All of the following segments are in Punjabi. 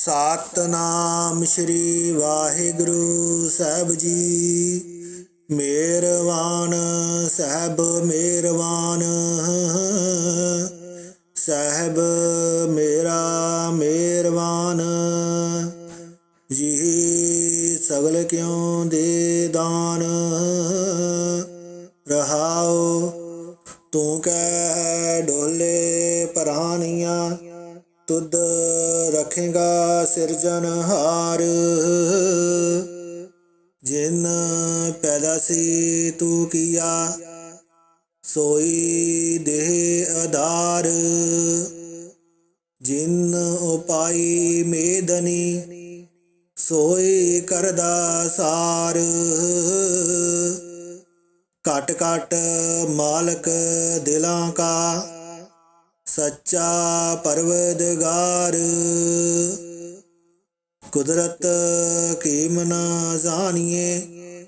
ਸਤਿਨਾਮ ਸ਼੍ਰੀ ਵਾਹਿਗੁਰੂ ਸਾਹਿਬ ਜੀ। ਮਿਹਰਬਾਨ ਸਾਹਿਬ ਮਿਹਰਬਾਨ, ਸਾਹਿਬ ਮੇਰਾ ਮਿਹਰਬਾਨ ਜੀ। ਸਗਲ ਕਿਉ ਦੇ ਦਾਨ ਰਹਾਉ, ਤੂੰ ਕਹਿ ਡੋਲੇ ਪ੍ਰਾਨੀਆਂ ਤੁਧ ਰੱਖੇਗਾ ਸਿਰਜਨਹਾਰ। ਜਿਨ ਪੈਦਾ ਸੀ ਤੂੰ ਕੀਆ, ਸੋਈ ਦੇਹ ਆਧਾਰ। ਜਿਨ ਉਪਾਈ ਮੇਦਨੀ, ਸੋਈ ਕਰਦਾ ਸਾਰ। ਘਟ ਘਟ ਮਾਲਕ ਦਿਲਾਂ ਕਾ, ਸੱਚਾ ਪਰਵਦਗਾਰ। ਕੁਦਰਤ ਕੀਮ ਨਾ ਜਾਣੀਏ,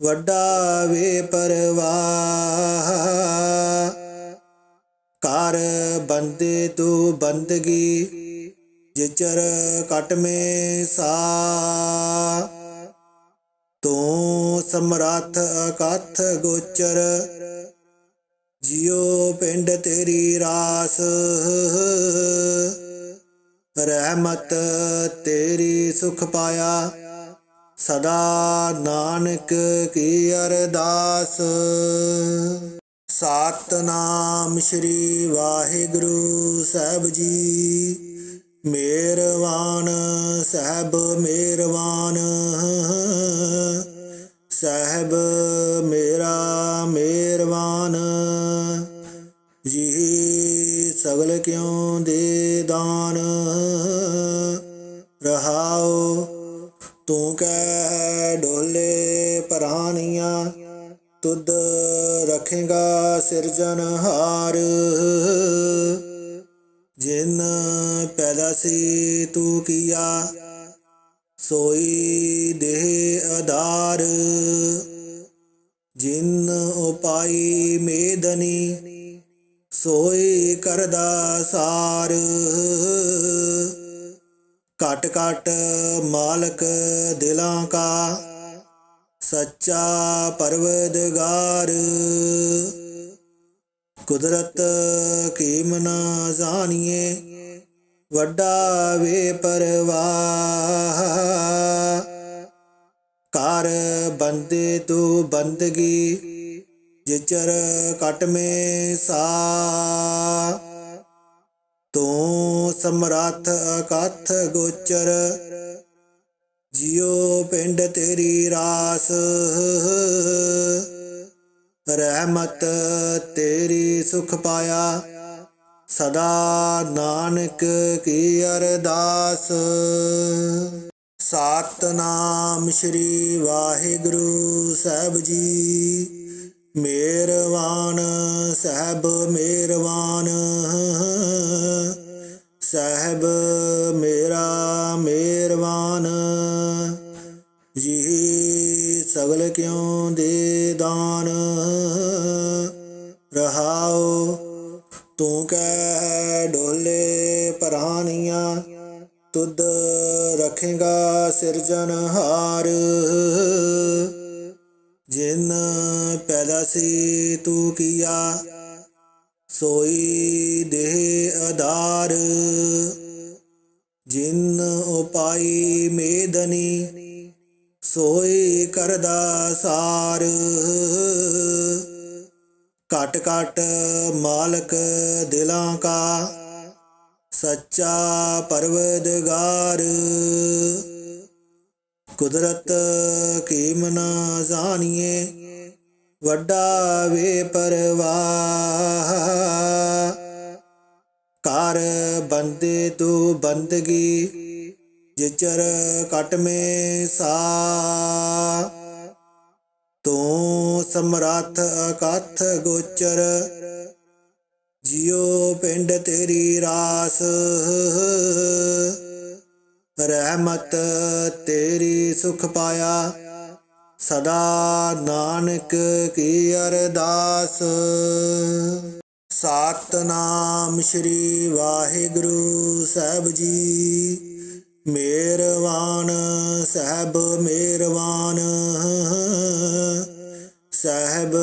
ਵੱਡਾ ਵੇ ਪਰਵਾਹ। ਕਰ ਬੰਦੇ ਤੂੰ ਬੰਦਗੀ, ਜਿਚਰ ਕਟ ਮੇ ਸਾ। ਤੂੰ ਸਮਰੱਥ ਅਕਥ ਗੋਚਰ, ਜਿਉ ਪਿੰਡ ਤੇਰੀ ਰਾਸ। ਰਹਿਮਤ ਤੇਰੀ ਸੁਖ ਪਾਇਆ, ਸਦਾ ਨਾਨਕ ਕੀ ਅਰਦਾਸ। ਸਤਿਨਾਮ ਸ਼੍ਰੀ ਵਾਹਿਗੁਰੂ ਸਾਹਿਬ ਜੀ। ਮਿਹਰਬਾਨ ਸਾਹਿਬ ਮਿਹਰਬਾਨ, ਸਾਹਿਬ ਮੇਰਾ ਮਿਹਰਬਾਨ ਜੀ। ਸਗਲ ਕਿਉ ਦੇ ਦਾਨ ਰਹਾਉ, ਤੂੰ ਕਹਿ ਡੋਲੇ ਪ੍ਰਾਨੀਆਂ ਤੁਧ ਰੱਖੇਗਾ ਸਿਰਜਨਹਾਰ। ਜਿਨ ਪੈਦਾ ਸੀ ਤੂੰ ਕੀਆ, ਸੋਈ ਦੇਹ ਆਧਾਰ। ਜਿਨ ਉਪਾਈ ਮੇਦਨੀ, ਸੋਈ ਕਰਦਾ ਸਾਰ। ਘਟ ਘਟ ਮਾਲਕ ਦਿਲਾਂ ਕਾ, ਸੱਚਾ ਪਰਵਦਗਾਰ। ਕੁਦਰਤ ਕੀਮ ਨਾ ਜਾਣੀਏ, ਵੱਡਾ ਵੇ ਪਰਵਾਹ। ਕਰ ਬੰਦੇ ਤੂੰ ਬੰਦਗੀ, ਜਿਚਰ ਕਟ ਮੇ ਸਾ। ਤੂੰ ਸਮਰੱਥ ਅਕਥ ਗੋਚਰ, ਜਿਉ ਪਿੰਡ ਤੇਰੀ ਰਾਸ। ਰਹਿਮਤ ਤੇਰੀ ਸੁਖ ਪਾਇਆ, ਸਦਾ ਨਾਨਕ ਕੀ ਅਰਦਾਸ। ਸਤਿਨਾਮ ਸ਼੍ਰੀ ਵਾਹਿਗੁਰੂ ਸਾਹਿਬ ਜੀ। ਮਿਹਰਬਾਨ ਸਾਹਿਬ ਮਿਹਰਬਾਨ, ਸਾਹਿਬ ਮੇਰਾ ਮਿਹਰਬਾਨ ਜੀ। ਸਗਲ ਕਿਉ ਦੇ ਦਾਨ ਰਹਾਉ, ਤੂੰ ਕਹਿ ਡੋਲੇ ਪ੍ਰਾਨੀਆਂ ਤੁਧ ਰੱਖੇਗਾ ਸਿਰਜਨਹਾਰ। ਜਿਨ ਪੈਦਾ ਸੀ ਤੂੰ ਕੀਆ, ਸੋਈ ਦੇਹ ਆਧਾਰ। ਜਿਨ ਉਪਾਈ ਮੇਦਨੀ, ਸੋਈ ਕਰਦਾ ਸਾਰ। ਘਟ ਘਟ ਮਾਲਕ ਦਿਲਾਂ ਕਾ, ਸੱਚਾ ਪਰਵਦਗਾਰ। ਕੁਦਰਤ ਕੀਮ ਨਾ ਜਾਣੀਏ, ਵੱਡਾ ਵੇ ਪਰਵਾਹ। ਕਰ ਬੰਦੇ ਤੂੰ ਬੰਦਗੀ, ਜਿਚਰ ਕਟ ਮੇ ਸਾ। ਤੂੰ ਸਮਰੱਥ ਅਕਥ ਗੋਚਰ, ਜਿਉ ਪਿੰਡ ਤੇਰੀ ਰਾਸ। ਰਹਿਮਤ ਤੇਰੀ ਸੁਖ ਪਾਇਆ, ਸਦਾ ਨਾਨਕ ਕੀ ਅਰਦਾਸ। ਸਤਿਨਾਮ ਸ਼੍ਰੀ ਵਾਹਿਗੁਰੂ ਸਾਹਿਬ ਜੀ। ਮਿਹਰਵਾਨ ਸਾਹਿਬ ਮਿਹਰਵਾਨ, ਸਾਹਿਬ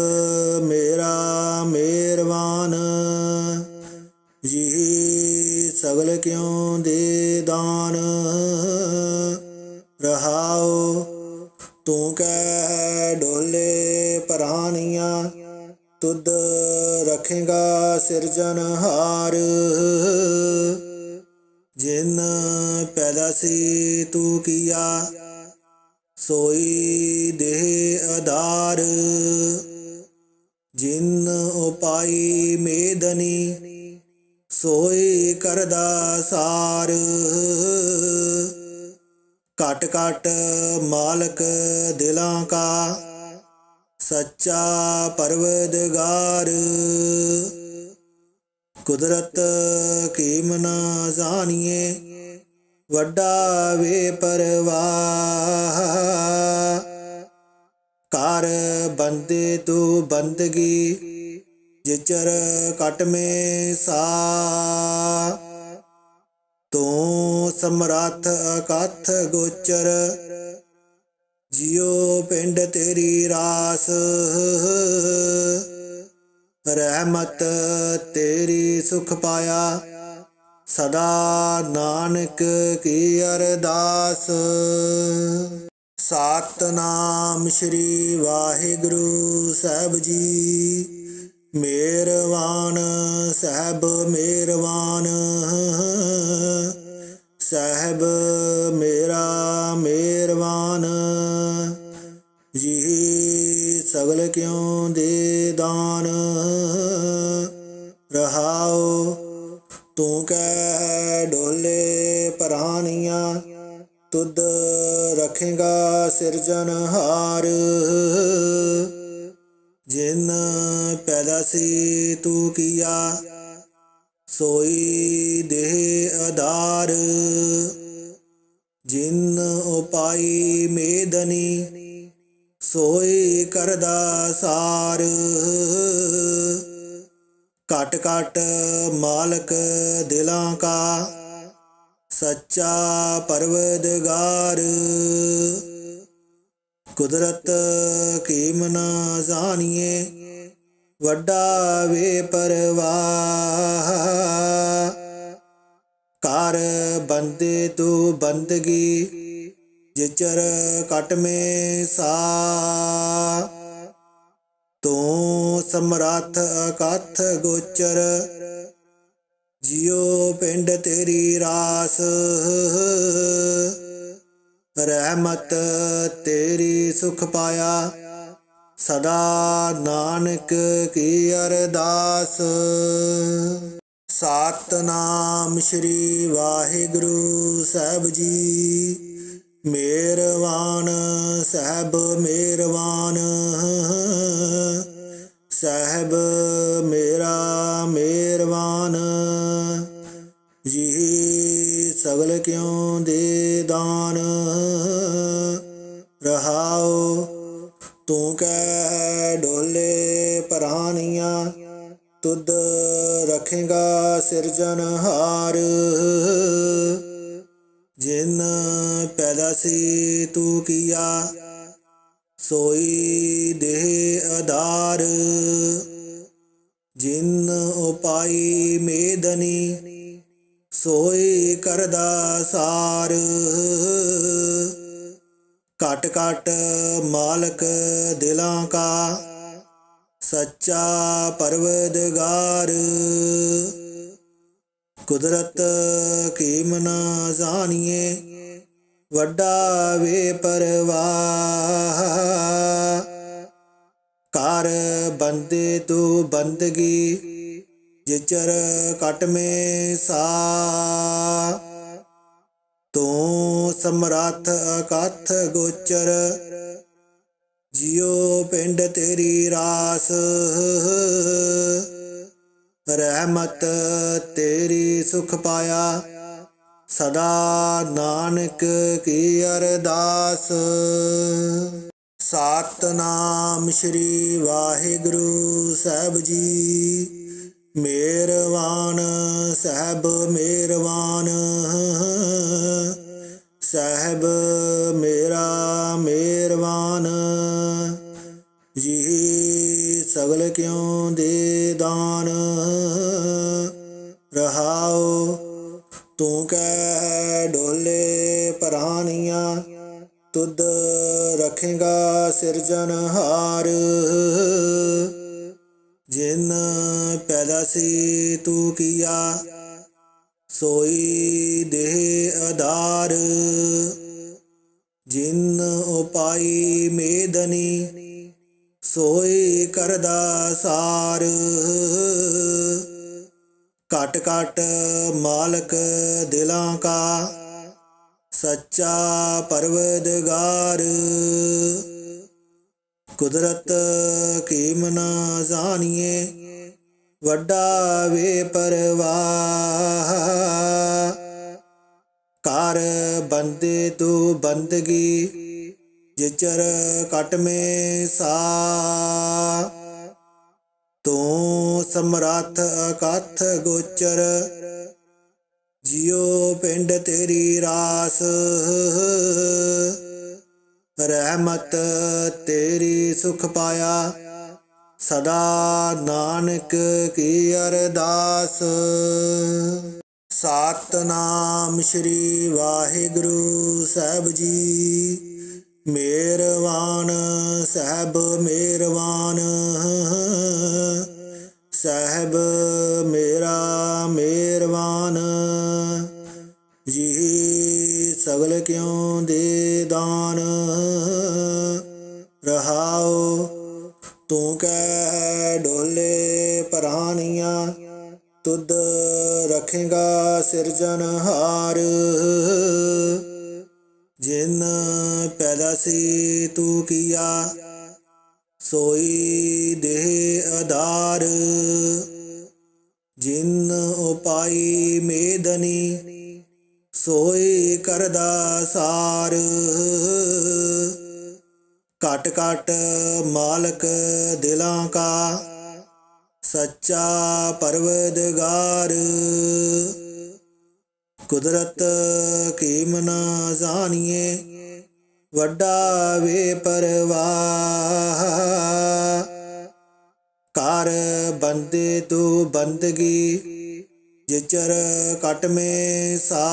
ਮੇਰਾ ਮਿਹਰਵਾਨ। ਜੀ ਸਗਲ ਕਿਉ ਦੇ ਦਾਨ, ਰਹਾਉ ਤੂੰ ਕਹਿ ਡੋਲੇ ਪਰਾਨੀਆਂ। ਤੁਧ ਰੱਖੇਗਾ ਸਿਰਜਨਹਾਰ, ਜਿਨ ਪੈਦਾ ਸੀ ਤੂੰ ਕੀਆ, ਸੋਈ ਦੇਹ ਆਧਾਰ। ਜਿਨ ਉਪਾਈ ਮੇਦਨੀ, ਸੋਈ ਕਰਦਾ ਸਾਰ। ਘਟ ਘਟ ਮਾਲਕ ਦਿਲਾਂ ਕਾ, ਸੱਚਾ ਪਰਵਦਗਾਰ। ਕੁਦਰਤ ਕੀਮ ਨਾ ਜਾਣੀਏ, ਵੱਡਾ ਵੇ ਪਰਵਾਹ। ਕਰ ਬੰਦੇ ਤੂੰ ਬੰਦਗੀ, ਜਿਚਰ ਕਟ ਮੇ ਸਾ। ਤੂੰ ਸਮਰੱਥ ਅਕਥ ਗੋਚਰ, ਜਿਉ ਪਿੰਡ ਤੇਰੀ ਰਾਸ। ਰਹਿਮਤ ਤੇਰੀ ਸੁਖ ਪਾਇਆ, ਸਦਾ ਨਾਨਕ ਕੀ ਅਰਦਾਸ। ਸਤਿਨਾਮ ਸ੍ਰੀ ਵਾਹਿਗੁਰੂ ਸਾਹਿਬ ਜੀ। ਮਿਹਰਵਾਨ ਸਾਹਿਬ ਮਿਹਰਵਾਨ, ਸਾਹਿਬ ਮੇਰਾ ਮਿਹਰਵਾਨ। ਜੀ ਸਗਲ ਕਿਉ ਦੇ ਦਾਨ, ਰਹਾਉ ਤੂੰ ਕਹਿ ਡੋਲੇ ਪਰਾਨੀਆਂ। ਤੁਧ ਰੱਖੇਗਾ ਸਿਰਜਨਹਾਰ, ਜਿਨ ਪੈਦਾ ਸੀ ਤੂੰ ਕੀਆ, ਸੋਈ ਦੇਹ ਆਧਾਰ। ਜਿਨ ਉਪਾਈ ਮੇਦਨੀ, ਸੋਈ ਕਰਦਾ ਸਾਰ। ਘਟ ਘਟ ਮਾਲਕ ਦਿਲਾਂ ਕਾ, ਸੱਚਾ ਪਰਵਦਗਾਰ। ਕੁਦਰਤ ਕੀਮ ਨਾ ਜਾਣੀਏ, ਵੱਡਾ ਵੇ ਪਰਵਾਹ। ਕਰ ਬੰਦੇ ਤੂੰ ਬੰਦਗੀ, ਜਿਚਰ ਕਟ ਮੇ ਸਾ। ਤੂੰ ਸਮਰੱਥ ਅਕਥ ਗੋਚਰ, ਜਿਉ ਪਿੰਡ ਤੇਰੀ ਰਾਸ। ਰਹਿਮਤ ਤੇਰੀ ਸੁਖ ਪਾਇਆ, ਸਦਾ ਨਾਨਕ ਕੀ ਅਰਦਾਸ। ਸਤਿਨਾਮ ਸ੍ਰੀ ਵਾਹਿਗੁਰੂ ਸਾਹਿਬ ਜੀ। ਮਿਹਰਵਾਨ ਸਾਹਿਬ ਮਿਹਰਵਾਨ, ਸਾਹਿਬ ਮੇਰਾ ਮਿਹਰਵਾਨ। ਜੀ ਸਗਲ ਕਿਉ ਦੇ ਦਾਨ, ਰਹਾਉ ਤੂੰ ਕਹਿ ਡੋਲੇ ਪਰਾਨੀਆਂ। ਤੁਧ ਰੱਖੇਗਾ ਸਿਰਜਨਹਾਰ, ਜਿਨ ਪੈਦਾ ਸੀ ਤੂੰ ਕੀਆ, ਸੋਈ ਦੇਹ ਆਧਾਰ। ਜਿਨ ਉਪਾਈ ਮੇਦਨੀ, ਸੋਈ ਕਰਦਾ ਸਾਰ। ਘਟ ਘਟ ਮਾਲਕ ਦਿਲਾਂ ਕਾ, ਸੱਚਾ ਪਰਵਦਗਾਰ। ਕੁਦਰਤ ਕੀਮ ਨਾ ਜਾਣੀਏ, ਵੱਡਾ ਵੇ ਪਰਵਾਹ। ਕਰ ਬੰਦੇ ਤੂੰ ਬੰਦਗੀ, ਜਿਚਰ ਕਟ ਮੇ ਸਾ। ਤੂੰ ਸਮਰੱਥ ਅਕਥ ਗੋਚਰ, ਜਿਉ ਪਿੰਡ ਤੇਰੀ ਰਾਸ। ਰਹਿਮਤ ਤੇਰੀ ਸੁਖ ਪਾਇਆ, ਸਦਾ ਨਾਨਕ ਕੀ ਅਰਦਾਸ। ਸਤਿਨਾਮ ਸ੍ਰੀ ਵਾਹਿਗੁਰੂ ਸਾਹਿਬ ਜੀ। ਮਿਹਰਵਾਨ ਸਾਹਿਬ ਮਿਹਰਵਾਨ, ਸਾਹਿਬ ਮੇਰਾ ਮਿਹਰਬਾਨ। ਜੀ ਸਗਲ ਕਿਉ ਦੇ ਦਾਨ। ਰਹਾਉ ਤੂੰ ਕਹਿ ਡੋਲੇ ਪ੍ਰਾਨੀਆਂ, ਤੁਧ ਰੱਖੇਗਾ ਸਿਰਜਨਹਾਰ। ਜਿਨ ਪੈਦਾ ਸੀ ਤੂੰ ਕੀਆ, ਸੋਈ ਦੇਹ ਆਧਾਰ। ਜਿਨ ਉਪਾਈ ਮੇਦਨੀ, ਸੋਈ ਕਰਦਾ ਸਾਰ। ਘਟ ਘਟ ਮਾਲਕ ਦਿਲਾਂ ਕਾ, ਸੱਚਾ ਪਰਵਦਗਾਰ। ਕੁਦਰਤ ਕੀਮ ਨਾ ਜਾਣੀਏ, ਵੱਡਾ ਵੇ ਪਰਵਾਹ। ਕਰ ਬੰਦੇ ਤੂੰ ਬੰਦਗੀ, ਜਿਚਰ ਕਟ ਮੇ ਸਾ। ਤੂੰ ਸਮਰੱਥ ਅਕਥ ਗੋਚਰ, ਜਿਉ ਪਿੰਡ ਤੇਰੀ ਰਾਸ। ਰਹਿਮਤ ਤੇਰੀ ਸੁਖ ਪਾਇਆ, ਸਦਾ ਨਾਨਕ ਕੀ ਅਰਦਾਸ। ਸਤਿਨਾਮ ਸ੍ਰੀ ਵਾਹਿਗੁਰੂ ਸਾਹਿਬ ਜੀ। ਮਿਹਰਬਾਨ ਸਾਹਿਬ ਮਿਹਰਬਾਨ। ਸਾਹਿਬ ਮੇਰਾ ਮਿਹਰਬਾਨ। ਜੀ ਸਗਲ ਕਿਉ ਦੇ ਦਾਨ। ਰਹਾਉ ਤੂੰ ਕਹਿ ਡੋਲੇ ਪ੍ਰਾਨੀਆਂ, ਤੁਧ ਰੱਖੇਗਾ ਸਿਰਜਨਹਾਰ। ਜਿਨ ਪੈਦਾ ਸੀ ਤੂੰ ਕੀਆ, ਸੋਈ ਦੇਹ ਆਧਾਰ। ਜਿਨ ਉਪਾਈ ਮੇਦਨੀ, ਸੋਈ ਕਰਦਾ ਸਾਰ। ਘਟ ਘਟ ਮਾਲਕ ਦਿਲਾਂ ਕਾ, ਸੱਚਾ ਪਰਵਦਗਾਰ। ਕੁਦਰਤ ਕੀਮ ਨਾ ਜਾਣੀਏ, ਵੱਡਾ ਵੇ ਪਰਵਾਹ। ਕਰ ਬੰਦੇ ਤੂੰ ਬੰਦਗੀ, ਜਿਚਰ ਕਟ ਮੇ ਸਾ।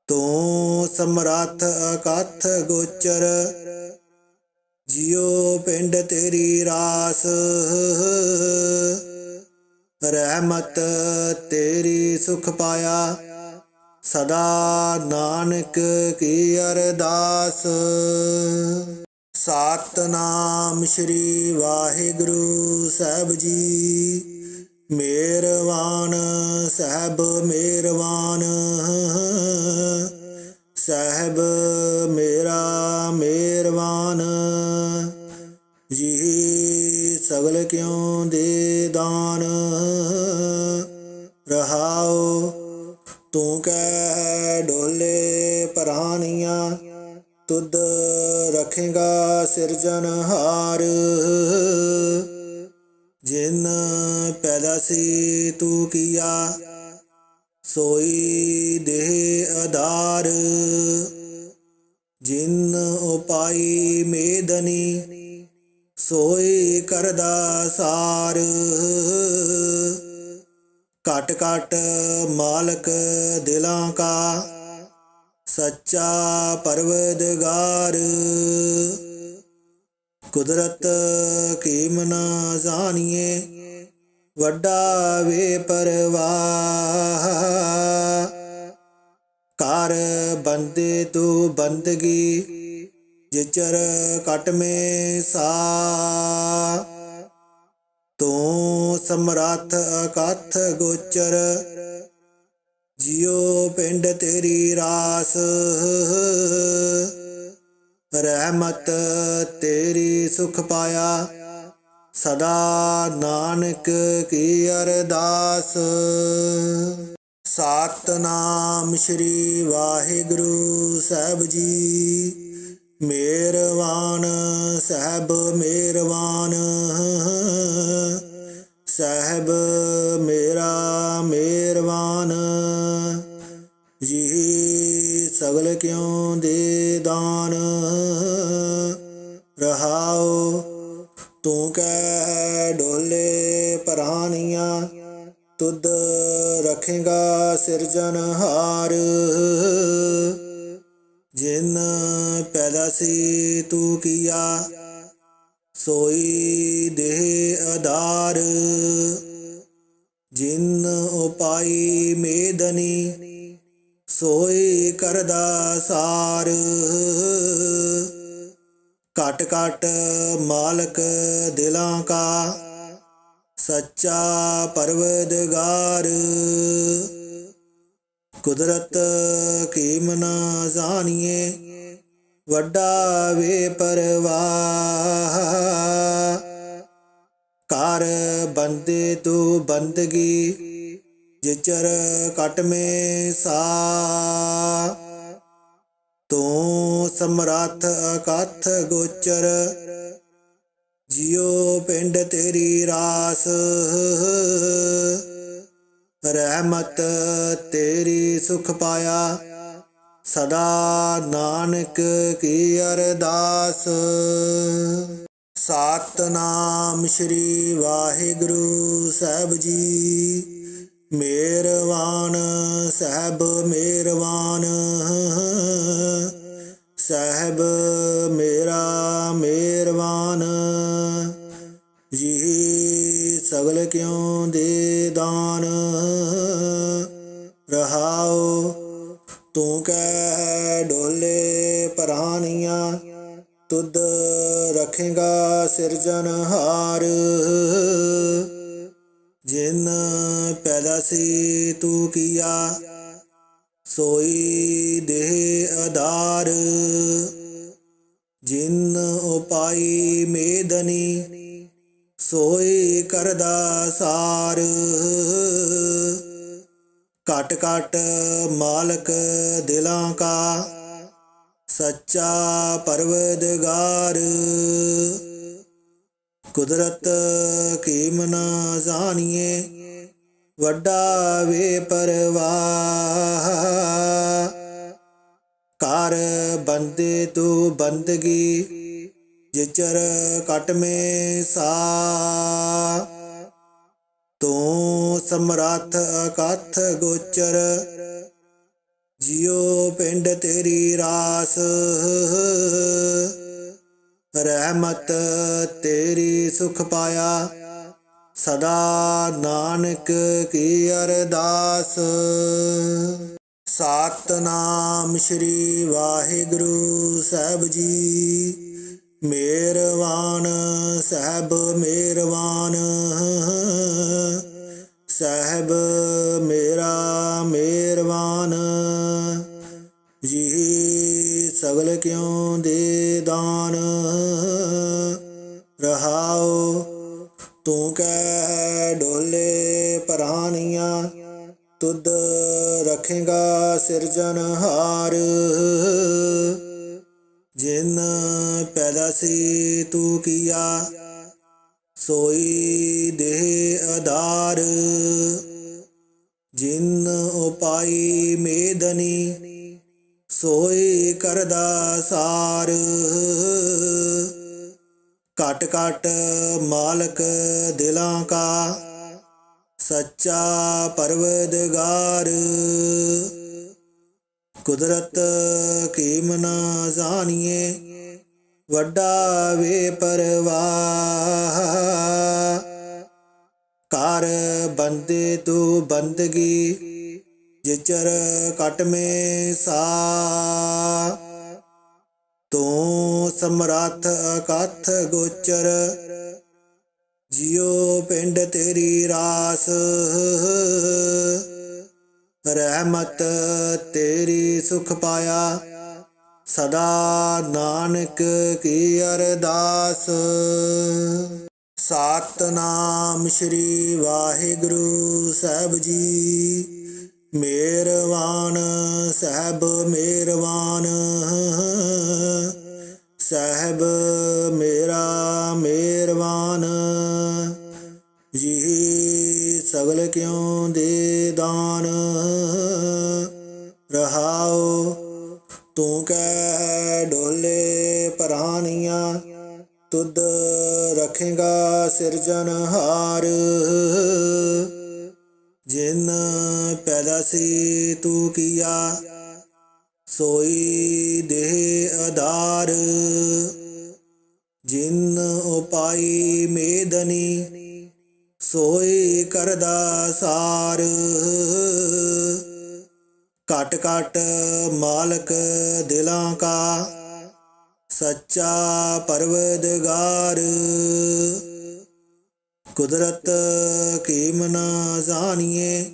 ਤੂੰ ਸਮਰੱਥ ਅਕਥ ਗੋਚਰ, ਜਿਉ ਪਿੰਡ ਤੇਰੀ ਰਾਸ। ਰਹਿਮਤ ਤੇਰੀ ਸੁਖ ਪਾਇਆ, ਸਦਾ ਨਾਨਕ ਕੀ ਅਰਦਾਸ। ਸਤਿਨਾਮ ਸ੍ਰੀ ਵਾਹਿਗੁਰੂ ਸਾਹਿਬ ਜੀ। ਮਿਹਰਬਾਨ ਸਾਹਿਬ ਮਿਹਰਬਾਨ। ਸਾਹਿਬ ਮੇਰਾ ਮਿਹਰਬਾਨ। ਜੀ ਸਗਲ ਕਿਉ ਦੇ ਦਾਨ। ਰਹਾਉ ਤੂੰ ਕਹਿ ਡੋਲੇ ਪ੍ਰਾਨੀਆਂ, ਤੁਧ ਰੱਖੇਗਾ ਸਿਰਜਨਹਾਰ। ਜਿਨ ਪੈਦਾ ਸੀ ਤੂੰ ਕੀਆ, ਸੋਈ ਦੇਹ ਆਧਾਰ। ਜਿਨ ਉਪਾਈ ਮੇਦਨੀ, ਸੋਈ ਕਰਦਾ ਸਾਰ। ਘਟ ਘਟ ਮਾਲਕ ਦਿਲਾਂ ਕਾ, ਸੱਚਾ ਪਰਵਦਗਾਰ। ਕੁਦਰਤ ਕੀਮ ਨਾ ਜਾਣੀਏ, ਵੱਡਾ ਵੇ ਪਰਵਾਹ। ਕਰ ਬੰਦੇ ਤੂੰ ਬੰਦਗੀ, ਜਿਚਰ ਕਟ ਮੇ ਸਾ। ਤੂੰ ਸਮਰੱਥ ਅਕਥ ਗੋਚਰ, ਜਿਉ ਪਿੰਡ ਤੇਰੀ ਰਾਸ। ਰਹਿਮਤ ਤੇਰੀ ਸੁਖ ਪਾਇਆ, ਸਦਾ ਨਾਨਕ ਕੀ ਅਰਦਾਸ। ਸਤਿਨਾਮ ਸ੍ਰੀ ਵਾਹਿਗੁਰੂ ਸਾਹਿਬ ਜੀ। ਮਿਹਰਬਾਨ ਸਾਹਿਬ ਮਿਹਰਬਾਨ। ਸਾਹਿਬ ਮੇਰਾ ਮਿਹਰਬਾਨ। ਜੀ ਜੀ ਸਗਲ ਕਿਉ ਦੇ ਦਾਨ। ਰਹਾਉ ਤੂੰ ਕਹਿ ਡੋਲੇ ਪ੍ਰਾਨੀਆਂ, ਤੁਧ ਰਖੇਗਾ ਸਿਰਜਨਹਾਰ। ਜਿਨ ਪੈਦਾ ਸੀ ਤੂੰ ਕੀਆ, ਸੋਈ ਦੇਹ ਆਧਾਰ। ਜਿਨ ਉਪਾਈ ਮੇਦਨੀ, ਸੋਈ ਕਰਦਾ ਸਾਰ। ਘਟ ਘਟ ਮਾਲਕ ਦਿਲਾਂ ਕਾ, ਸੱਚਾ ਪਰਵਦਗਾਰ। ਕੁਦਰਤ ਕੀਮ ਨਾ ਜਾਣੀਏ, ਵੱਡਾ ਵੇ ਪਰਵਾਹ। ਕਰ ਬੰਦੇ ਤੂੰ ਬੰਦਗੀ, ਜਿਚਰ ਕਟ ਮੇ ਸਾ। ਤੂੰ ਸਮਰੱਥ ਅਕਥ ਗੋਚਰ, ਜਿਉ ਪਿੰਡ ਤੇਰੀ ਰਾਸ। ਰਹਿਮਤ ਤੇਰੀ ਸੁਖ ਪਾਇਆ, ਸਦਾ ਨਾਨਕ ਕੀ ਅਰਦਾਸ। ਸਤਿਨਾਮ ਸ੍ਰੀ ਵਾਹਿਗੁਰੂ ਸਾਹਿਬ ਜੀ। ਮਿਹਰਬਾਨ ਸਾਹਿਬ ਮਿਹਰਬਾਨ, ਸਾਹਿਬ ਮੇਰਾ ਮਿਹਰਬਾਨ। ਜੀ ਸਗਲ ਕਿਉ ਦੇ ਦਾਨ। ਰਹਾਉ ਤੂੰ ਕਹਿ ਡੋਲੇ ਪ੍ਰਾਨੀਆਂ, ਤੁਧ ਰਖੇਗਾ ਸਿਰਜਨਹਾਰ। ਜਿਨ ਪੈਦਾ ਸੀ ਤੂੰ ਕੀਆ, ਸੋਈ ਦੇਹ ਆਧਾਰ। ਜਿਨ ਉਪਾਈ ਮੇਦਨੀ, ਸੋਈ ਕਰਦਾ ਸਾਰ। ਘਟ ਘਟ ਮਾਲਕ ਦਿਲਾਂ ਕਾ, ਸੱਚਾ ਪਰਵਦਗਾਰ। ਕੁਦਰਤ ਕੀਮ ਨਾ ਜਾਣੀਏ, ਵੱਡਾ ਵੇ ਪਰਵਾਹ। ਕਰ ਬੰਦੇ ਤੂੰ ਬੰਦਗੀ, ਜਿਚਰ ਕਟ ਮੇ ਸਾ। ਤੂੰ ਸਮਰੱਥ ਅਕਥ ਗੋਚਰ, ਜਿਉ ਪਿੰਡ ਤੇਰੀ ਰਾਸ। ਰਹਿਮਤ ਤੇਰੀ ਸੁਖ ਪਾਇਆ, ਸਦਾ ਨਾਨਕ ਕੀ ਅਰਦਾਸ। ਸਤਿਨਾਮ ਸ੍ਰੀ ਵਾਹਿਗੁਰੂ ਸਾਹਿਬ ਜੀ। ਮਿਹਰਬਾਨ ਸਾਹਿਬ ਮਿਹਰਬਾਨ, ਸਾਹਿਬ ਮੇਰਾ ਮਿਹਰਬਾਨ। ਜੀ ਸਗਲ ਕਿਉ ਦੇ ਦਾਨ। ਰਹਾਉ ਤੂੰ ਕਹਿ ਡੋਲੇ ਪ੍ਰਾਨੀਆਂ, ਤੁਧ ਰਖੇਗਾ ਸਿਰਜਨਹਾਰ। ਜਿਨ ਪੈਦਾ ਸੀ ਤੂੰ ਕੀਆ, ਸੋਈ ਦੇਹ ਆਧਾਰ। ਜਿਨ ਉਪਾਈ ਮੇਦਨੀ, ਸੋਈ ਕਰਦਾ ਸਾਰ। ਘਟ ਘਟ ਮਾਲਕ ਦਿਲਾਂ ਕਾ, ਸੱਚਾ ਪਰਵਦਗਾਰ। ਕੁਦਰਤ ਕੀਮ ਨਾ ਜਾਣੀਏ, ਵੱਡਾ ਵੇ ਪਰਵਾਹ। ਕਰ ਬੰਦੇ ਤੂੰ ਬੰਦਗੀ, ਜਿਚਰ ਕਟ ਮੇ ਸਾ। ਤੂੰ ਸਮਰੱਥ ਅਕਥ ਗੋਚਰ, ਜਿਉ ਪਿੰਡ ਤੇਰੀ ਰਾਸ। ਰਹਿਮਤ ਤੇਰੀ ਸੁਖ ਪਾਇਆ, ਸਦਾ ਨਾਨਕ ਕੀ ਅਰਦਾਸ। ਸਤਿਨਾਮ ਸ੍ਰੀ ਵਾਹਿਗੁਰੂ ਸਾਹਿਬ ਜੀ। ਮਿਹਰਬਾਨ ਸਾਹਿਬ ਮਿਹਰਬਾਨ, ਸਾਹਿਬ ਮੇਰਾ ਮਿਹਰਬਾਨ। ਜੀ ਸਗਲ ਕਿਉ ਦੇ ਦਾਨ। ਰਹਾ ਰਹਾਉ। ਤੂੰ ਕੈ ਡੋਲੇ ਪ੍ਰਾਨੀਆਂ, ਤੁਧ ਰਖੇਗਾ ਸਿਰਜਨਹਾਰ। ਜਿਨ ਪੈਦਾ ਸੀ ਤੂੰ ਕੀਆ, ਸੋਈ ਦੇਹ ਆਧਾਰ। ਜਿਨ ਉਪਾਈ ਮੇਦਨੀ, ਸੋਈ ਕਰਦਾ ਸਾਰ। ਘਟ ਘਟ ਮਾਲਕ ਦਿਲਾਂ ਕਾ, ਸੱਚਾ ਪਰਵਦਗਾਰ। ਕੁਦਰਤ ਕੀਮ ਨਾ ਜਾਣੀਏ,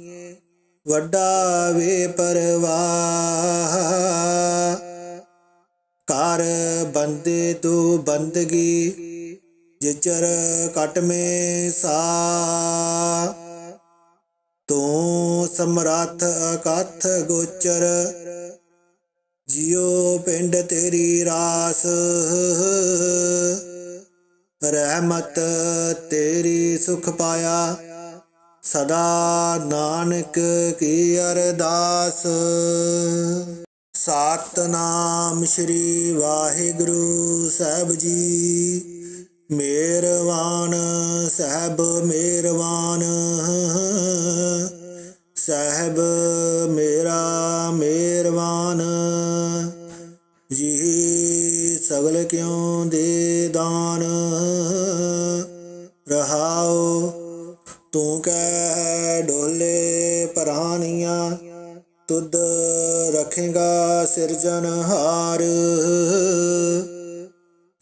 ਵੱਡਾ ਵੇ ਪਰਵਾਹ। ਕਰ ਬੰਦੇ ਤੂੰ ਬੰਦਗੀ, ਜਿਚਰ ਕਟ ਮੇ ਸਾ। ਤੂੰ ਸਮਰੱਥ ਅਕਥ ਗੋਚਰ, ਜਿਉ ਪਿੰਡ ਤੇਰੀ ਰਾਸ। ਰਹਿਮਤ ਤੇਰੀ ਸੁਖ ਪਾਇਆ, ਸਦਾ ਨਾਨਕ ਕੀ ਅਰਦਾਸ। ਸਤਿਨਾਮ ਸ੍ਰੀ ਵਾਹਿਗੁਰੂ ਸਾਹਿਬ ਜੀ। ਮਿਹਰਬਾਨ ਸਾਹਿਬ ਮਿਹਰਬਾਨ, ਸਾਹਿਬ ਮੇਰਾ ਮਿਹਰਬਾਨ। ਜੀ ਸਗਲ ਕਿਉ ਦੇ ਦਾਨ, ਰਹਾਉ। ਤੂੰ ਕੈ ਡੋਲੇ ਪ੍ਰਾਨੀਆਂ, ਤੁਧ ਰਖੇਗਾ ਸਿਰਜਨਹਾਰ।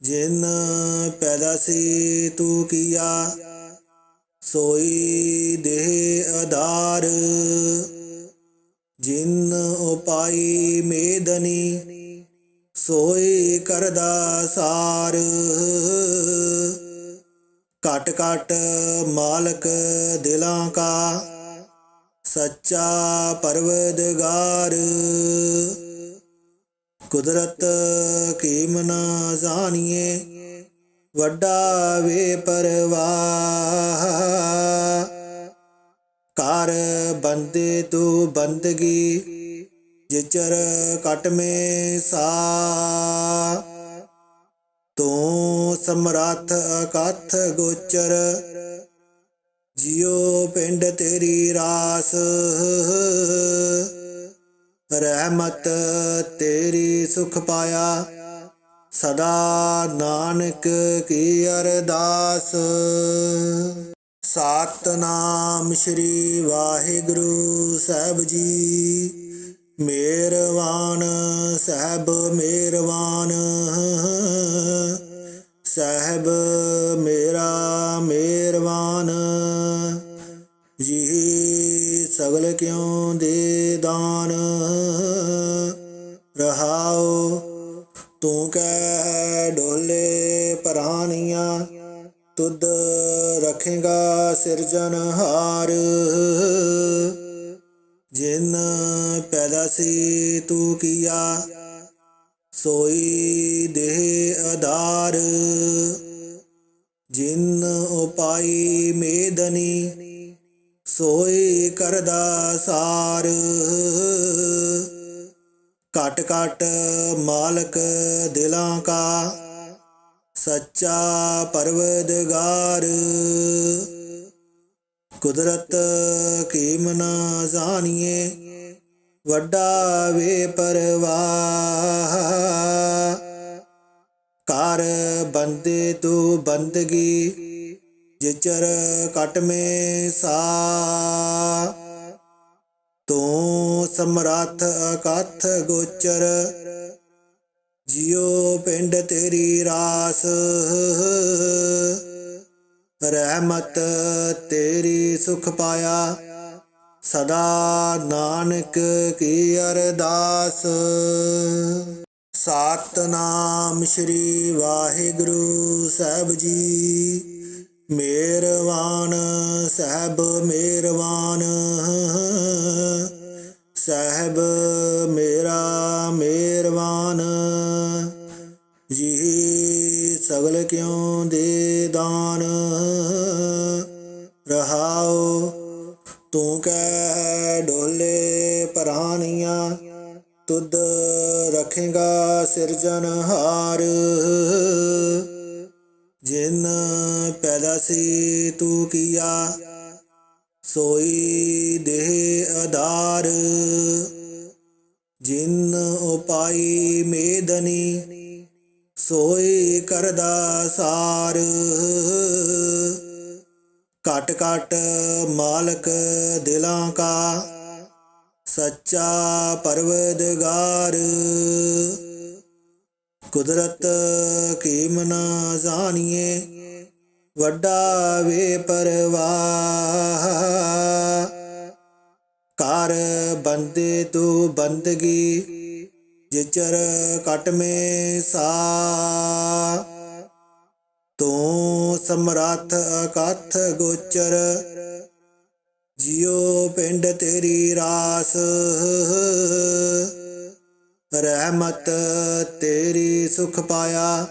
ਜਿਨ ਪੈਦਾ ਸੀ ਤੂੰ ਕੀਆ, ਸੋਈ ਦੇਹ ਆਧਾਰ। ਜਿਨ ਉਪਾਈ ਮੇਦਨੀ, ਸੋਈ ਕਰਦਾ ਸਾਰ। ਘਟ ਘਟ ਮਾਲਕ ਦਿਲਾਂ ਕਾ, ਸੱਚਾ ਪਰਵਦਗਾਰ। ਕੁਦਰਤ ਕੀਮ ਨਾ ਜਾਣੀਏ, ਵੱਡਾ ਵੇ ਪਰਵਾਹ। ਕਰ ਬੰਦੇ ਤੂੰ ਬੰਦਗੀ, ਜਿਚਰ ਕਟ ਮੇ ਸਾ। ਤੂੰ ਸਮਰੱਥ ਅਕਥ ਗੋਚਰ, ਜਿਉ ਪਿੰਡ ਤੇਰੀ ਰਾਸ। ਰਹਿਮਤ ਤੇਰੀ ਸੁਖ ਪਾਇਆ, ਸਦਾ ਨਾਨਕ ਕੀ ਅਰਦਾਸ। ਸਤਿਨਾਮ ਸ੍ਰੀ ਵਾਹਿਗੁਰੂ ਸਾਹਿਬ ਜੀ। ਮਿਹਰਬਾਨ ਸਾਹਿਬ ਮਿਹਰਬਾਨ, ਸਾਹਿਬ ਮੇਰਾ ਮਿਹਰਬਾਨ। ਜੀ ਸਗਲ ਕਿਉ ਦੇ ਦਾਨ, ਰਹਾਉ। ਤੂੰ ਕੈ ਡੋਲੇ ਪ੍ਰਾਨੀਆਂ, ਤੁਧ ਰਖੇਗਾ ਸਿਰਜਨਹਾਰ। ਜਿਨ ਪੈਦਾ ਸੀ ਤੂੰ ਕੀਆ, ਸੋਈ ਦੇਹ ਆਧਾਰ। ਜਿਨ ਉਪਾਈ ਮੇਦਨੀ, ਸੋਈ ਕਰਦਾ ਸਾਰ। ਘਟ ਘਟ ਮਾਲਕ ਦਿਲਾਂ ਕਾ, ਸੱਚਾ ਪਰਵਦਗਾਰ। ਕੁਦਰਤ ਕੀਮ ਨਾ ਜਾਣੀਏ, ਵੱਡਾ ਵੇ ਪਰਵਾਹ। ਕਰ ਬੰਦੇ ਤੂੰ ਬੰਦਗੀ, ਜਿਚਰ ਕਟ ਮੇ ਸਾ। ਤੂੰ ਸਮਰੱਥ ਅਕਥ ਗੋਚਰ, ਜਿਉ ਪਿੰਡ ਤੇਰੀ ਰਾਸ। ਰਹਿਮਤ ਤੇਰੀ ਸੁਖ ਪਾਇਆ, ਸਦਾ ਨਾਨਕ ਕੀ ਅਰਦਾਸ। ਸਤਿਨਾਮ ਸ੍ਰੀ ਵਾਹਿਗੁਰੂ ਸਾਹਿਬ ਜੀ। ਮਿਹਰਬਾਨ ਸਾਹਿਬ ਮਿਹਰਬਾਨ, ਸਾਹਿਬ ਮੇਰਾ ਮਿਹਰਬਾਨ। ਜੀ ਸਗਲ ਕਿਉ ਦੇ ਦਾਨ, ਰਹਾਉ। ਤੂੰ ਕੈ ਡੋਲੇ ਪ੍ਰਾਨੀਆਂ, ਤੁਧ ਰਖੇਗਾ ਸਿਰਜਨਹਾਰ। ਜਿਨ ਪੈਦਾ ਸੀ ਤੂੰ ਕੀਆ, ਸੋਈ ਦੇਹ ਆਧਾਰ। ਜਿਨ ਉਪਾਈ ਮੇਦਨੀ, ਸੋਈ ਕਰਦਾ ਸਾਰ। ਘਟ ਘਟ ਮਾਲਕ ਦਿਲਾਂ ਕਾ, ਸੱਚਾ ਪਰਵਦਗਾਰ। ਕੁਦਰਤ ਕੀਮ ਨਾ ਜਾਣੀਏ, ਵੱਡਾ ਵੇ ਪਰਵਾਹ। ਕਰ ਬੰਦੇ ਤੂੰ ਬੰਦਗੀ, ਜਿਚਰ ਕਟ ਮੇ ਸਾ। ਤੂੰ ਸਮਰੱਥ ਅਕਥ ਗੋਚਰ, ਜਿਉ ਪਿੰਡ ਤੇਰੀ ਰਾਸ। ਰਹਿਮਤ ਤੇਰੀ ਸੁਖ ਪਾਇਆ,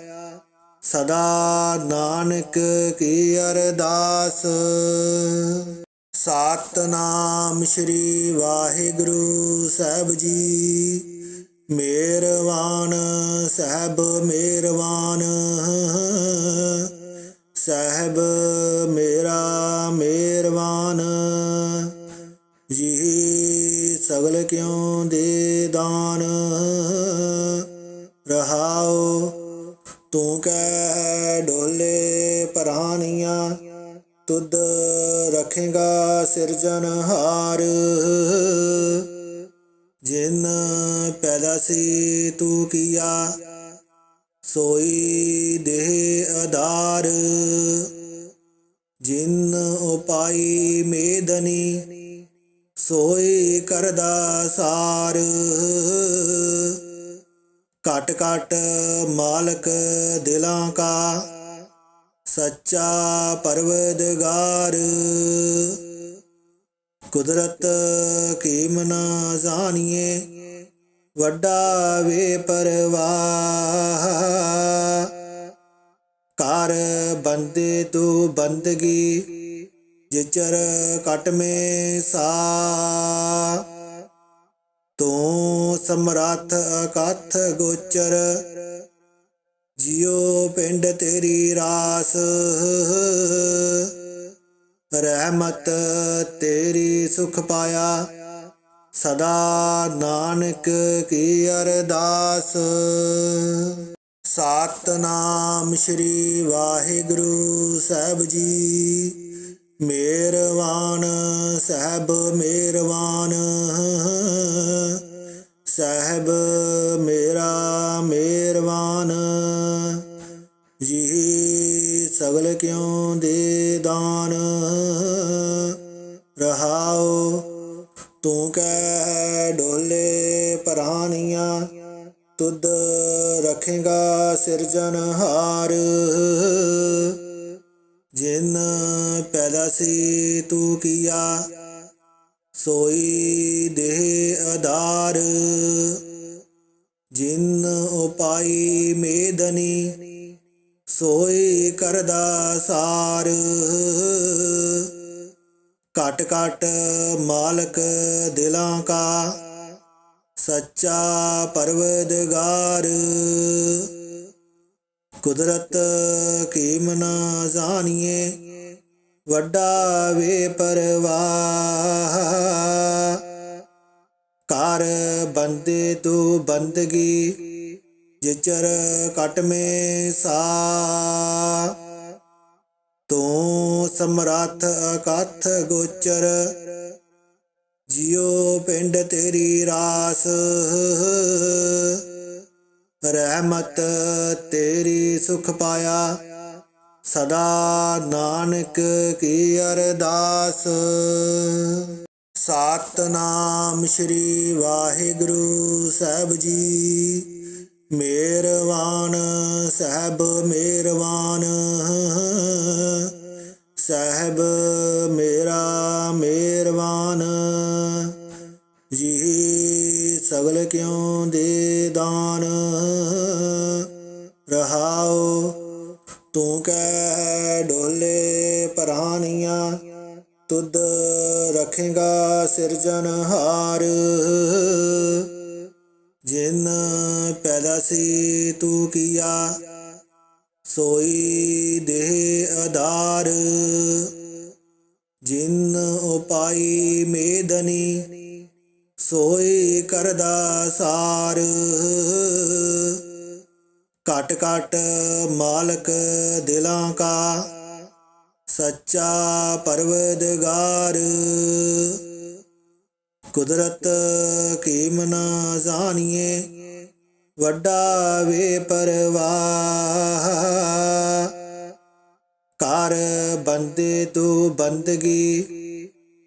ਸਦਾ ਨਾਨਕ ਕੀ ਅਰਦਾਸ। ਸਤਿਨਾਮ ਸ੍ਰੀ ਵਾਹਿਗੁਰੂ ਸਾਹਿਬ ਜੀ। ਮਿਹਰਬਾਨ ਸਾਹਿਬ ਮਿਹਰਬਾਨ, ਸਾਹਿਬ ਮੇਰਾ ਮਿਹਰਬਾਨ। ਜੀ ਸਗਲ ਕਿਉ ਦੇ ਦਾਨ, ਰਹਾਉ ਤੂੰ ਕਹਿ ਡੋਲੇ ਪਰਾਨੀਆਂ। ਤੁਧ ਰਖੇਗਾ ਸਿਰਜਨਹਾਰ। ਜਿਨ ਪੈਦਾ ਸੀ ਤੂੰ ਕੀਆ, ਸੋਈ ਦੇਹ ਆਧਾਰ। ਜਿਨ ਉਪਾਈ ਮੇਦਨੀ, ਸੋਈ ਕਰਦਾ ਸਾਰ। ਘਟ ਘਟ ਮਾਲਕ ਦਿਲਾਂ ਕਾ, ਸੱਚਾ ਪਰਵਦਗਾਰ। ਕੁਦਰਤ ਕੀਮ ਨਾ ਜਾਣੀਏ, ਵੱਡਾ ਵੇ ਪਰਵਾਹ। ਕਰ ਬੰਦੇ ਤੂੰ ਬੰਦਗੀ, ਜਿਚਰ ਕਟ ਮੇ ਸਾ। ਤੂੰ ਸਮਰੱਥ ਅਕਥ ਗੋਚਰ, ਜਿਉ ਪਿੰਡ ਤੇਰੀ ਰਾਸ। ਰਹਿਮਤ ਤੇਰੀ ਸੁਖ ਪਾਇਆ, ਸਦਾ ਨਾਨਕ ਕੀ ਅਰਦਾਸ। ਸਤਿਨਾਮ ਸ੍ਰੀ ਵਾਹਿਗੁਰੂ ਸਾਹਿਬ ਜੀ। ਮਿਹਰਬਾਨ ਸਾਹਿਬ ਮਿਹਰਬਾਨ, ਸਾਹਿਬ ਮੇਰਾ ਮਿਹਰਬਾਨ। ਜੀ ਸਗਲ ਕਿਉ ਦੇ ਦਾਨ, ਰਹਾਉ ਤੂੰ ਕਹਿ ਡੋਲੇ ਪਰਾਨੀਆਂ। ਤੁਧ ਰਖੇਗਾ ਸਿਰਜਨਹਾਰ। ਜਿਨ ਪੈਦਾ ਸੀ ਤੂੰ ਕੀਆ, ਸੋਈ ਦੇਹ ਆਧਾਰ। ਜਿਨ ਉਪਾਈ ਮੇਦਨੀ, ਸੋਈ ਕਰਦਾ ਸਾਰ। ਘਟ ਘਟ ਮਾਲਕ ਦਿਲਾਂ ਕਾ, ਸੱਚਾ ਪਰਵਦਗਾਰ। ਕੁਦਰਤ ਕੀਮ ਨਾ ਜਾਣੀਏ, ਵੱਡਾ ਵੇ ਪਰਵਾਹ। ਕਰ ਬੰਦੇ ਤੂੰ ਬੰਦਗੀ, ਜਿਚਰ ਕਟ ਮੇ ਸਾ। ਤੂੰ ਸਮਰੱਥ ਅਕਥ ਗੋਚਰ, ਜਿਉ ਪਿੰਡ ਤੇਰੀ ਰਾਸ। ਰਹਿਮਤ ਤੇਰੀ ਸੁਖ ਪਾਇਆ, ਸਦਾ ਨਾਨਕ ਕੀ ਅਰਦਾਸ। ਸਤਿਨਾਮ ਸ੍ਰੀ ਵਾਹਿਗੁਰੂ ਸਾਹਿਬ ਜੀ। ਮਿਹਰਬਾਨ ਸਾਹਿਬ ਮਿਹਰਬਾਨ, ਸਾਹਿਬ ਮੇਰਾ ਮਿਹਰਬਾਨ। ਜੀ ਸਗਲ ਕਿਉ ਦੇ ਦਾਨ, ਰਹਾਉ ਤੂੰ ਕਹਿ ਡੋਲੇ ਪਰਾਨੀਆਂ। ਤੁਧ ਰਖੇਗਾ ਸਿਰਜਨਹਾਰ। ਜਿਨ ਪੈਦਾ ਸੀ ਤੂੰ ਕੀਆ, ਸੋਈ ਦੇਹ ਆਧਾਰ। ਜਿਨ ਉਪਾਈ ਮੇਦਨੀ, ਸੋਈ ਕਰਦਾ ਸਾਰ। ਘਟ ਘਟ ਮਾਲਕ ਦਿਲਾਂ ਕਾ, ਸੱਚਾ ਪਰਵਦਗਾਰ। ਕੁਦਰਤ ਕੀਮ ਨਾ ਜਾਣੀਏ, ਵੱਡਾ ਵੇ ਪਰਵਾਹ। ਕਰ ਬੰਦੇ ਤੂੰ ਬੰਦਗੀ,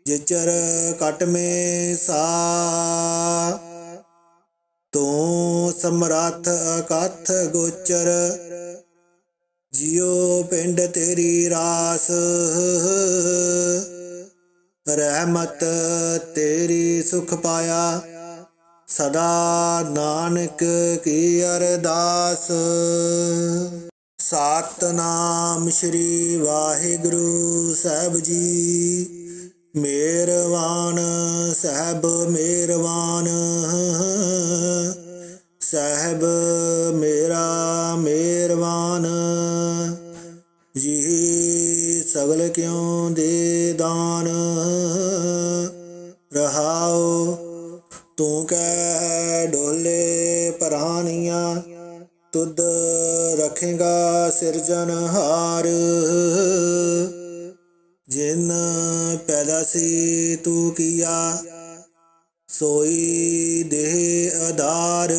ਜਿਚਰ ਘਟ ਮੇ ਸਾ। ਤੂੰ ਸਮਰੱਥ ਅਕਥ ਗੋਚਰ, ਜਿਉ ਪਿੰਡ ਤੇਰੀ ਰਾਸ। ਰਹਿਮਤ ਤੇਰੀ ਸੁਖ ਪਾਇਆ, ਸਦਾ ਨਾਨਕ ਕੀ ਅਰਦਾਸ। ਸਤਿਨਾਮ ਸ੍ਰੀ ਵਾਹਿਗੁਰੂ ਸਾਹਿਬ ਜੀ। ਮਿਹਰਬਾਨ ਸਾਹਿਬ ਮਿਹਰਬਾਨ, ਸਾਹਿਬ ਮੇਰਾ ਮਿਹਰਬਾਨ। ਜੀ ਸਗਲ ਕਿਉ ਦੇ ਦਾਨ, ਰਹਾਉ ਤੂੰ ਕਹਿ ਡੋਲੇ ਪ੍ਰਾਨੀਆਂ। ਤੁਧ ਰੱਖੇਗਾ ਸਿਰਜਨਹਾਰ, ਜਿਨ ਪੈਦਾ ਸੀ ਤੂੰ ਕੀਆ, ਸੋਈ ਦੇਹ ਆਧਾਰ।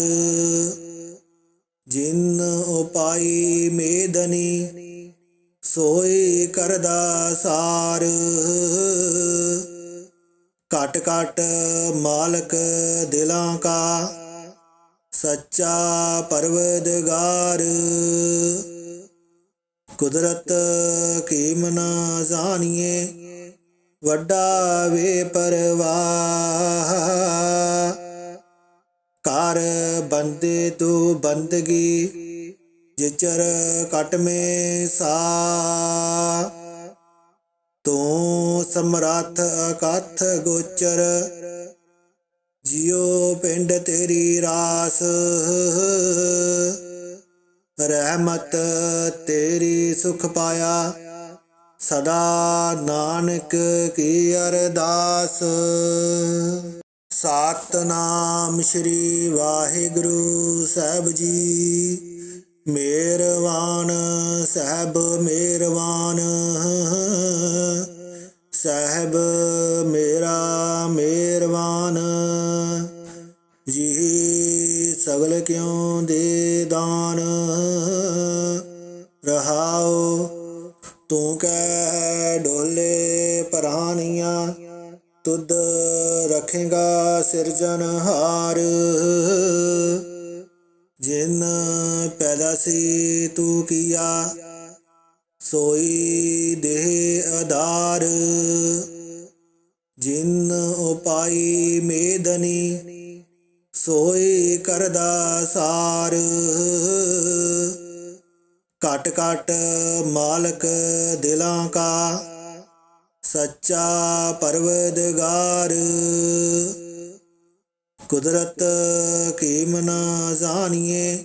ਜਿਨ ਉਪਾਈ ਮੇਦਨੀ, ਸੋਈ ਕਰਦਾ ਸਾਰ। ਘਟ ਘਟ ਮਾਲਕ ਦਿਲਾਂ ਕਾ, ਸੱਚਾ ਪਰਵਦਗਾਰ। ਕੁਦਰਤ ਕੀਮ ਨਾ ਜਾਣੀਏ, ਵੱਡਾ ਵੇ ਪਰਵਾਹ। ਕਰ ਬੰਦੇ ਤੂੰ ਬੰਦਗੀ, ਜਿਚਰ ਘਟ ਮੇ ਸਾ। ਤੂੰ ਸਮਰੱਥ ਅਕਥ ਗੋਚਰ, ਜਿਉ ਪਿੰਡ ਤੇਰੀ ਰਾਸ। ਰਹਿਮਤ ਤੇਰੀ ਸੁਖ ਪਾਇਆ, ਸਦਾ ਨਾਨਕ ਕੀ ਅਰਦਾਸ। ਸਤਿਨਾਮ ਸ੍ਰੀ ਵਾਹਿਗੁਰੂ ਸਾਹਿਬ ਜੀ। ਮਿਹਰਬਾਨ ਸਾਹਿਬ ਮਿਹਰਬਾਨ, ਸਾਹਿਬ ਮੇਰਾ ਮਿਹਰਬਾਨ। ਜੀ ਸਗਲ ਕਿਉ ਦੇ ਦਾਨ, ਰਹਾਉ ਤੂੰ ਕਹਿ ਡੋਲੇ ਪ੍ਰਾਨੀਆਂ। ਤੁਧ ਰੱਖੇਗਾ ਸਿਰਜਨਹਾਰ, ਜਿਨ ਪੈਦਾ ਸੀ ਤੂੰ ਕੀਆ, ਸੋਈ ਦੇਹ ਆਧਾਰ। ਜਿਨ ਉਪਾਈ ਮੇਦਨੀ, ਸੋਈ ਕਰਦਾ ਸਾਰ। ਘਟ ਘਟ ਮਾਲਕ ਦਿਲਾਂ ਕਾ, ਸੱਚਾ ਪਰਵਦਗਾਰ। ਕੁਦਰਤ ਕੀਮ ਨਾ ਜਾਣੀਏ,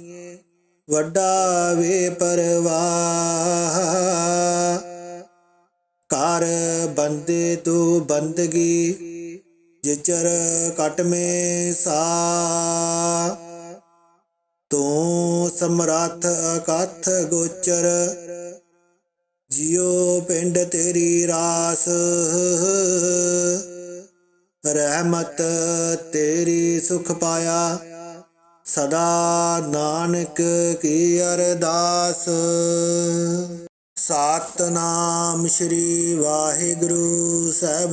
ਵੱਡਾ ਵੇ ਪਰਵਾਹ। ਕਰ ਬੰਦੇ ਤੂੰ ਬੰਦਗੀ, ਜਿਚਰ ਘਟ ਮੇ ਸਾ। ਤੂੰ ਸਮਰੱਥ ਅਕਥ ਗੋਚਰ, ਜਿਉ ਪਿੰਡ ਤੇਰੀ ਰਾਸ। ਰਹਿਮਤ ਤੇਰੀ ਸੁਖ ਪਾਇਆ, ਸਦਾ ਨਾਨਕ ਕੀ ਅਰਦਾਸ। ਸਤਿਨਾਮ ਸ੍ਰੀ ਵਾਹਿਗੁਰੂ ਸਾਹਿਬ